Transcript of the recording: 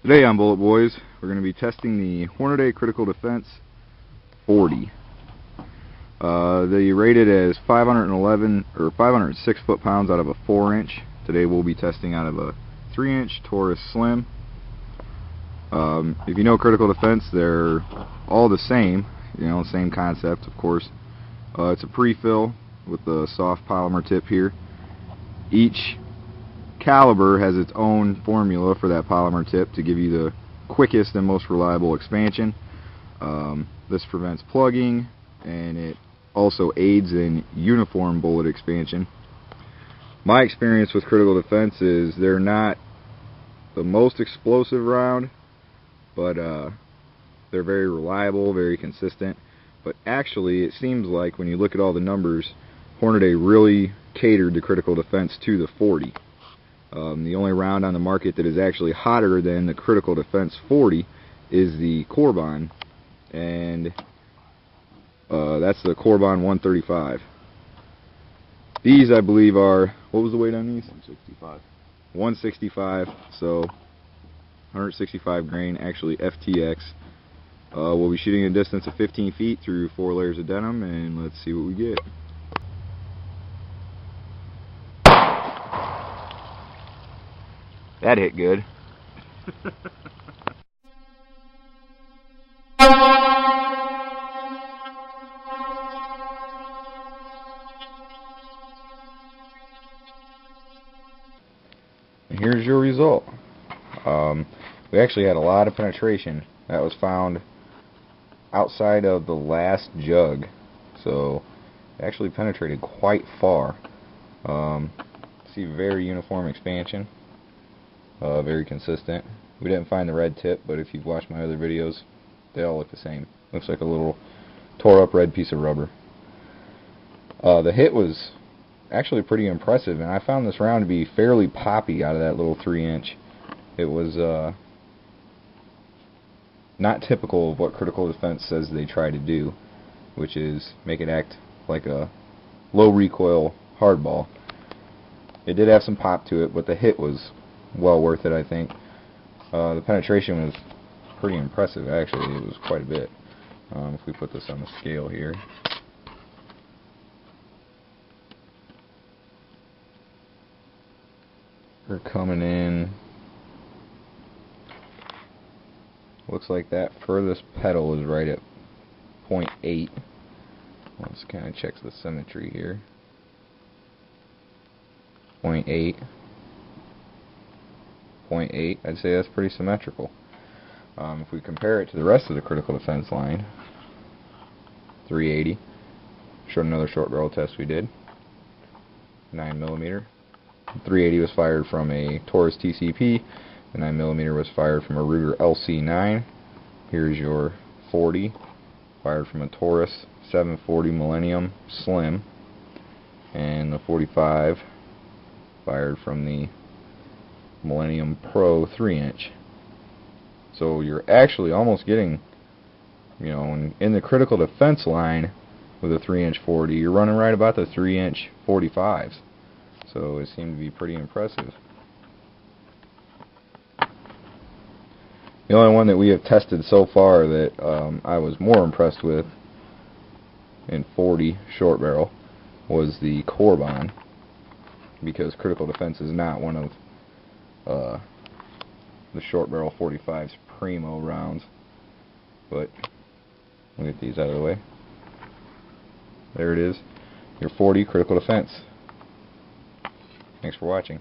Today on Bullet Boys, we're going to be testing the Hornady Critical Defense 40. They rated as 511 or 506 foot-pounds out of a 4-inch. Today we'll be testing out of a 3-inch Taurus Slim. If you know Critical Defense, they're all the same, same concept, of course. It's a pre-fill with the soft polymer tip here. Each caliber has its own formula for that polymer tip to give you the quickest and most reliable expansion. This prevents plugging, and it also aids in uniform bullet expansion. My experience with Critical Defense is they're not the most explosive round, but they're very reliable, very consistent. But actually, it seems like when you look at all the numbers, Hornady really catered to Critical Defense to the 40. The only round on the market that is actually hotter than the Critical Defense 40 is the Corbon, and that's the Corbon 135. These, I believe, are, what was the weight on these? 165. 165, so 165 grain, actually FTX. We'll be shooting a distance of 15 feet through 4 layers of denim, and let's see what we get. That hit good. And here's your result. We actually had a lot of penetration. That was found outside of the last jug, so it actually penetrated quite far. See, very uniform expansion. Very consistent. We didn't find the red tip, but if you've watched my other videos, they all look the same. Looks like a little tore up red piece of rubber. The hit was actually pretty impressive, and I found this round to be fairly poppy out of that little 3-inch. It was not typical of what Critical Defense says they try to do, which is make it act like a low recoil hardball. It did have some pop to it, but the hit was well worth it, I think. The penetration was pretty impressive, actually. It was quite a bit. If we put this on the scale here, we're coming in, looks like that furthest pedal is right at 0.8. Let's kind of check the symmetry here. 0.8. 0.8, I'd say that's pretty symmetrical. If we compare it to the rest of the Critical Defense line, 380, showed another short barrel test we did, 9mm. 380 was fired from a Taurus TCP, the 9mm was fired from a Ruger LC9. Here's your 40, fired from a Taurus 740 Millennium Slim, and the 45 fired from the Millennium Pro 3-inch. So you're actually almost getting, in the Critical Defense line with a 3-inch 40, you're running right about the 3-inch 45s. So it seemed to be pretty impressive. The only one that we have tested so far that I was more impressed with in 40 short barrel was the Corbon, because Critical Defense is not one of the short barrel 45's primo rounds. But we'll get these out of the way. There it is, your 40 Critical Defense. Thanks for watching.